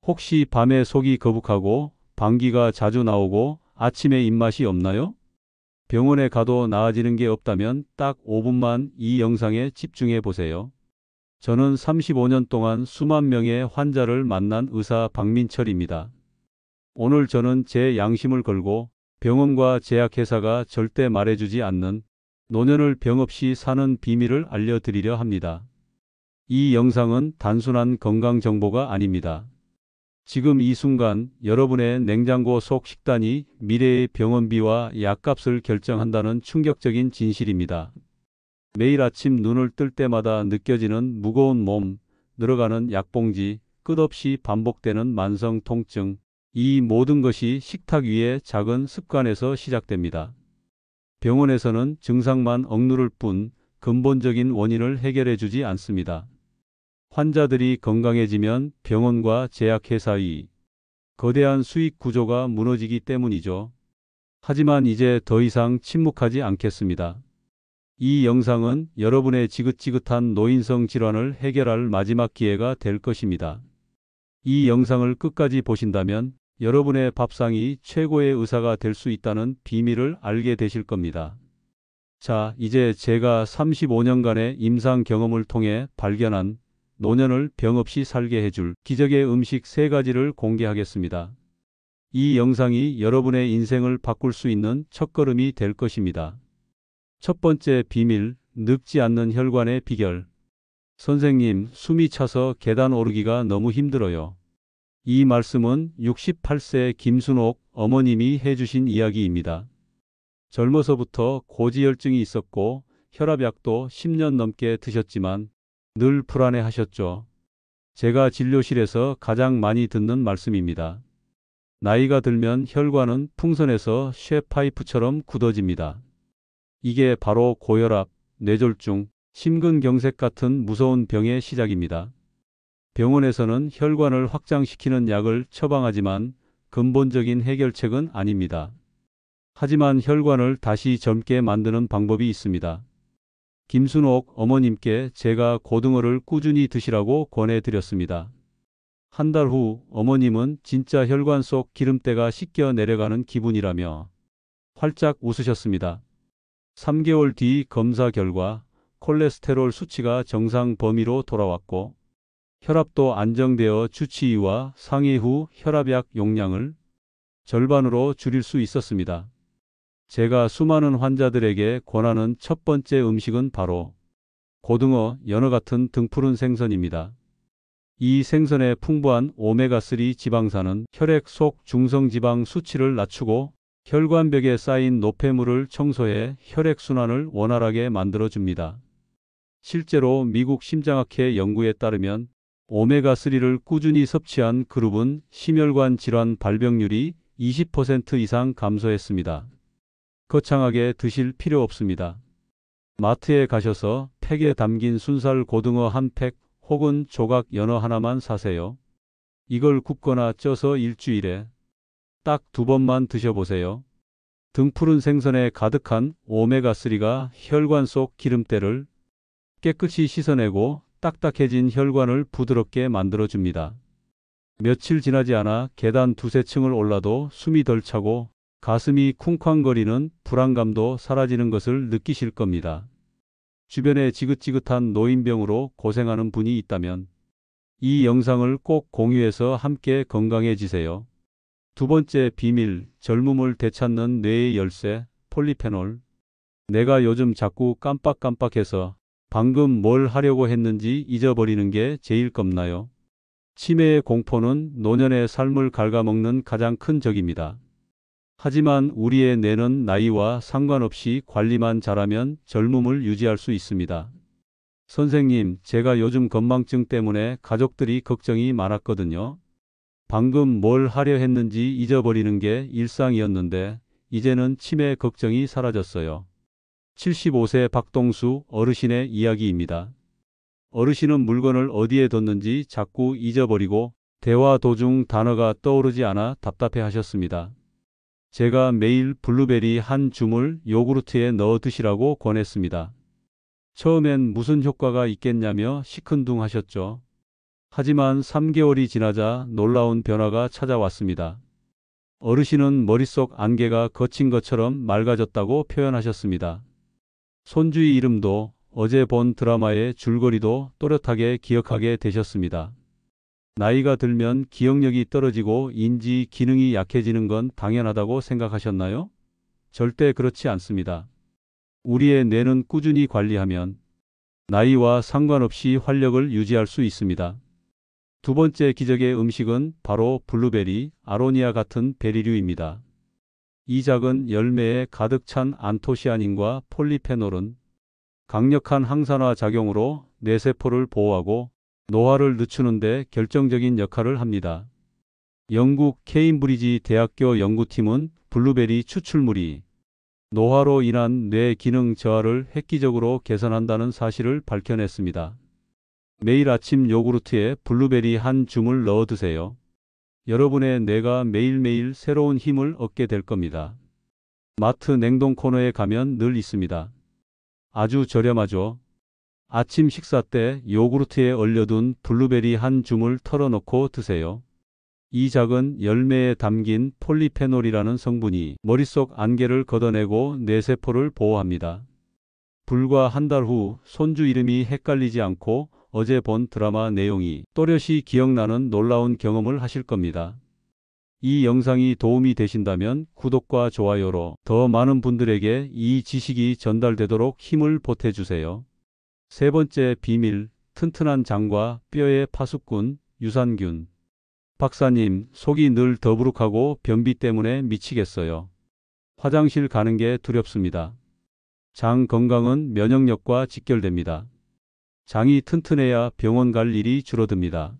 혹시 밤에 속이 거북하고 방귀가 자주 나오고 아침에 입맛이 없나요? 병원에 가도 나아지는 게 없다면 딱 5분만 이 영상에 집중해 보세요. 저는 35년 동안 수만 명의 환자를 만난 의사 박민철입니다. 오늘 저는 제 양심을 걸고 병원과 제약회사가 절대 말해주지 않는 노년을 병 없이 사는 비밀을 알려드리려 합니다. 이 영상은 단순한 건강 정보가 아닙니다. 지금 이 순간 여러분의 냉장고 속 식단이 미래의 병원비와 약값을 결정한다는 충격적인 진실입니다. 매일 아침 눈을 뜰 때마다 느껴지는 무거운 몸, 늘어가는 약봉지, 끝없이 반복되는 만성 통증, 이 모든 것이 식탁 위의 작은 습관에서 시작됩니다. 병원에서는 증상만 억누를 뿐 근본적인 원인을 해결해 주지 않습니다. 환자들이 건강해지면 병원과 제약회사의 거대한 수익 구조가 무너지기 때문이죠. 하지만 이제 더 이상 침묵하지 않겠습니다. 이 영상은 여러분의 지긋지긋한 노인성 질환을 해결할 마지막 기회가 될 것입니다. 이 영상을 끝까지 보신다면 여러분의 밥상이 최고의 의사가 될 수 있다는 비밀을 알게 되실 겁니다. 자, 이제 제가 35년간의 임상 경험을 통해 발견한 노년을 병 없이 살게 해줄 기적의 음식 3가지를 공개하겠습니다. 이 영상이 여러분의 인생을 바꿀 수 있는 첫걸음이 될 것입니다. 첫 번째 비밀, 늙지 않는 혈관의 비결. 선생님, 숨이 차서 계단 오르기가 너무 힘들어요. 이 말씀은 68세 김순옥 어머님이 해주신 이야기입니다. 젊어서부터 고지혈증이 있었고 혈압약도 10년 넘게 드셨지만 늘 불안해하셨죠. 제가 진료실에서 가장 많이 듣는 말씀입니다. 나이가 들면 혈관은 풍선에서 쇠파이프처럼 굳어집니다. 이게 바로 고혈압, 뇌졸중, 심근경색 같은 무서운 병의 시작입니다. 병원에서는 혈관을 확장시키는 약을 처방하지만 근본적인 해결책은 아닙니다. 하지만 혈관을 다시 젊게 만드는 방법이 있습니다. 김순옥 어머님께 제가 고등어를 꾸준히 드시라고 권해드렸습니다. 한 달 후 어머님은 진짜 혈관 속 기름때가 씻겨 내려가는 기분이라며 활짝 웃으셨습니다. 3개월 뒤 검사 결과 콜레스테롤 수치가 정상 범위로 돌아왔고 혈압도 안정되어 주치의와 상의 후 혈압약 용량을 절반으로 줄일 수 있었습니다. 제가 수많은 환자들에게 권하는 첫 번째 음식은 바로 고등어, 연어 같은 등푸른 생선입니다. 이 생선의 풍부한 오메가3 지방산은 혈액 속 중성지방 수치를 낮추고 혈관벽에 쌓인 노폐물을 청소해 혈액순환을 원활하게 만들어줍니다. 실제로 미국 심장학회 연구에 따르면 오메가3를 꾸준히 섭취한 그룹은 심혈관 질환 발병률이 20% 이상 감소했습니다. 거창하게 드실 필요 없습니다. 마트에 가셔서 팩에 담긴 순살 고등어 한 팩 혹은 조각 연어 하나만 사세요. 이걸 굽거나 쪄서 일주일에 딱 2번만 드셔보세요. 등푸른 생선에 가득한 오메가3가 혈관 속 기름때를 깨끗이 씻어내고 딱딱해진 혈관을 부드럽게 만들어줍니다. 며칠 지나지 않아 계단 2~3층을 올라도 숨이 덜 차고 가슴이 쿵쾅거리는 불안감도 사라지는 것을 느끼실 겁니다. 주변에 지긋지긋한 노인병으로 고생하는 분이 있다면 이 영상을 꼭 공유해서 함께 건강해지세요. 두 번째 비밀, 젊음을 되찾는 뇌의 열쇠, 폴리페놀. 내가 요즘 자꾸 깜빡깜빡해서 방금 뭘 하려고 했는지 잊어버리는 게 제일 겁나요? 치매의 공포는 노년의 삶을 갉아먹는 가장 큰 적입니다. 하지만 우리의 뇌는 나이와 상관없이 관리만 잘하면 젊음을 유지할 수 있습니다. 선생님, 제가 요즘 건망증 때문에 가족들이 걱정이 많았거든요. 방금 뭘 하려 했는지 잊어버리는 게 일상이었는데 이제는 치매 걱정이 사라졌어요. 75세 박동수 어르신의 이야기입니다. 어르신은 물건을 어디에 뒀는지 자꾸 잊어버리고 대화 도중 단어가 떠오르지 않아 답답해 하셨습니다. 제가 매일 블루베리 한 줌을 요구르트에 넣어 드시라고 권했습니다. 처음엔 무슨 효과가 있겠냐며 시큰둥 하셨죠. 하지만 3개월이 지나자 놀라운 변화가 찾아왔습니다. 어르신은 머릿속 안개가 걷힌 것처럼 맑아졌다고 표현하셨습니다. 손주의 이름도 어제 본 드라마의 줄거리도 또렷하게 기억하게 되셨습니다. 나이가 들면 기억력이 떨어지고 인지 기능이 약해지는 건 당연하다고 생각하셨나요? 절대 그렇지 않습니다. 우리의 뇌는 꾸준히 관리하면 나이와 상관없이 활력을 유지할 수 있습니다. 두 번째 기적의 음식은 바로 블루베리, 아로니아 같은 베리류입니다. 이 작은 열매에 가득 찬 안토시아닌과 폴리페놀은 강력한 항산화 작용으로 뇌세포를 보호하고 노화를 늦추는 데 결정적인 역할을 합니다. 영국 케임브리지 대학교 연구팀은 블루베리 추출물이 노화로 인한 뇌 기능 저하를 획기적으로 개선한다는 사실을 밝혀냈습니다. 매일 아침 요구르트에 블루베리 한 줌을 넣어 드세요. 여러분의 뇌가 매일매일 새로운 힘을 얻게 될 겁니다. 마트 냉동 코너에 가면 늘 있습니다. 아주 저렴하죠. 아침 식사 때 요구르트에 얼려둔 블루베리 한 줌을 털어놓고 드세요. 이 작은 열매에 담긴 폴리페놀이라는 성분이 머릿속 안개를 걷어내고 뇌세포를 보호합니다. 불과 한 달 후 손주 이름이 헷갈리지 않고 어제 본 드라마 내용이 또렷이 기억나는 놀라운 경험을 하실 겁니다. 이 영상이 도움이 되신다면 구독과 좋아요로 더 많은 분들에게 이 지식이 전달되도록 힘을 보태주세요. 세 번째 비밀, 튼튼한 장과 뼈의 파수꾼, 유산균. 박사님, 속이 늘 더부룩하고 변비 때문에 미치겠어요. 화장실 가는 게 두렵습니다. 장 건강은 면역력과 직결됩니다. 장이 튼튼해야 병원 갈 일이 줄어듭니다.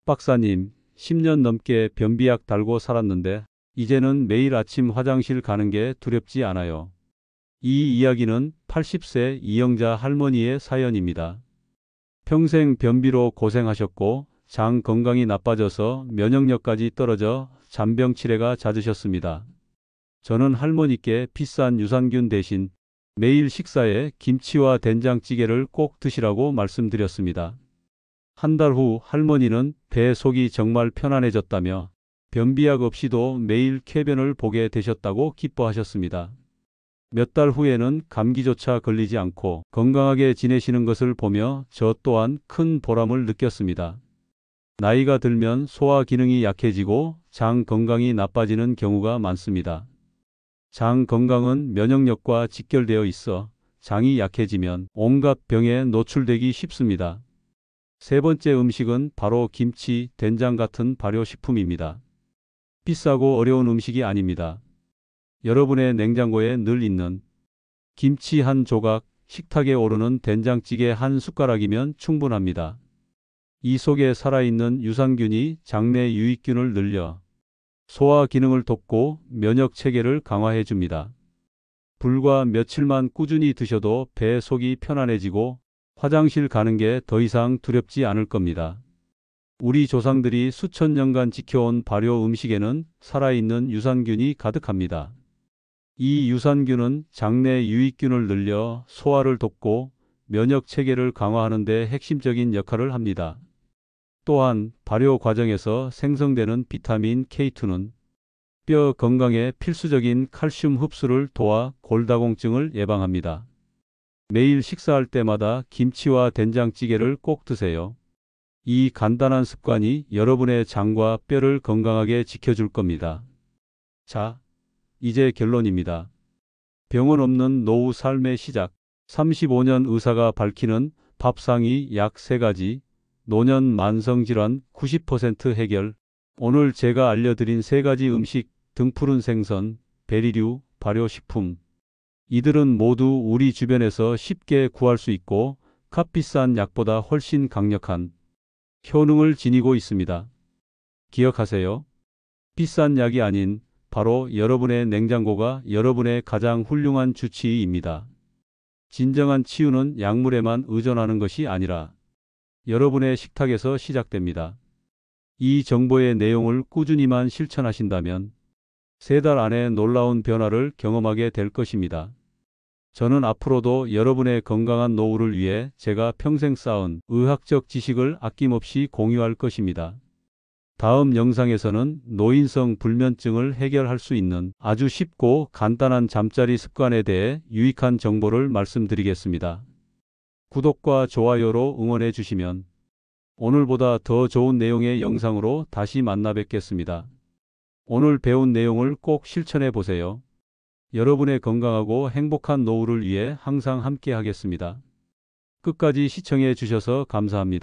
박사님, 10년 넘게 변비약 달고 살았는데 이제는 매일 아침 화장실 가는 게 두렵지 않아요. 이 이야기는 80세 이영자 할머니의 사연입니다. 평생 변비로 고생하셨고 장 건강이 나빠져서 면역력까지 떨어져 잔병 치레가 잦으셨습니다. 저는 할머니께 비싼 유산균 대신 매일 식사에 김치와 된장찌개를 꼭 드시라고 말씀드렸습니다. 한 달 후 할머니는 배 속이 정말 편안해졌다며 변비약 없이도 매일 쾌변을 보게 되셨다고 기뻐하셨습니다. 몇 달 후에는 감기조차 걸리지 않고 건강하게 지내시는 것을 보며 저 또한 큰 보람을 느꼈습니다. 나이가 들면 소화 기능이 약해지고 장 건강이 나빠지는 경우가 많습니다. 장 건강은 면역력과 직결되어 있어 장이 약해지면 온갖 병에 노출되기 쉽습니다. 세 번째 음식은 바로 김치, 된장 같은 발효식품입니다. 비싸고 어려운 음식이 아닙니다. 여러분의 냉장고에 늘 있는 김치 한 조각, 식탁에 오르는 된장찌개 한 숟가락이면 충분합니다. 이 속에 살아있는 유산균이 장내 유익균을 늘려 소화 기능을 돕고 면역 체계를 강화해 줍니다. 불과 며칠만 꾸준히 드셔도 배 속이 편안해지고 화장실 가는 게 더 이상 두렵지 않을 겁니다. 우리 조상들이 수천 년간 지켜온 발효 음식에는 살아있는 유산균이 가득합니다. 이 유산균은 장내 유익균을 늘려 소화를 돕고 면역 체계를 강화하는 데 핵심적인 역할을 합니다. 또한 발효 과정에서 생성되는 비타민 K2는 뼈 건강에 필수적인 칼슘 흡수를 도와 골다공증을 예방합니다. 매일 식사할 때마다 김치와 된장찌개를 꼭 드세요. 이 간단한 습관이 여러분의 장과 뼈를 건강하게 지켜줄 겁니다. 자, 이제 결론입니다. 병원 없는 노후 삶의 시작. 35년 의사가 밝히는 밥상이 약 3가지. 노년 만성질환 90% 해결. 오늘 제가 알려드린 3가지 음식, 등푸른 생선, 베리류, 발효식품. 이들은 모두 우리 주변에서 쉽게 구할 수 있고 값비싼 약보다 훨씬 강력한 효능을 지니고 있습니다. 기억하세요. 비싼 약이 아닌 바로 여러분의 냉장고가 여러분의 가장 훌륭한 주치의입니다. 진정한 치유는 약물에만 의존하는 것이 아니라 여러분의 식탁에서 시작됩니다. 이 정보의 내용을 꾸준히만 실천하신다면 3달 안에 놀라운 변화를 경험하게 될 것입니다. 저는 앞으로도 여러분의 건강한 노후를 위해 제가 평생 쌓은 의학적 지식을 아낌없이 공유할 것입니다. 다음 영상에서는 노인성 불면증을 해결할 수 있는 아주 쉽고 간단한 잠자리 습관에 대해 유익한 정보를 말씀드리겠습니다. 구독과 좋아요로 응원해 주시면 오늘보다 더 좋은 내용의 영상으로 다시 만나 뵙겠습니다. 오늘 배운 내용을 꼭 실천해 보세요. 여러분의 건강하고 행복한 노후를 위해 항상 함께 하겠습니다. 끝까지 시청해 주셔서 감사합니다.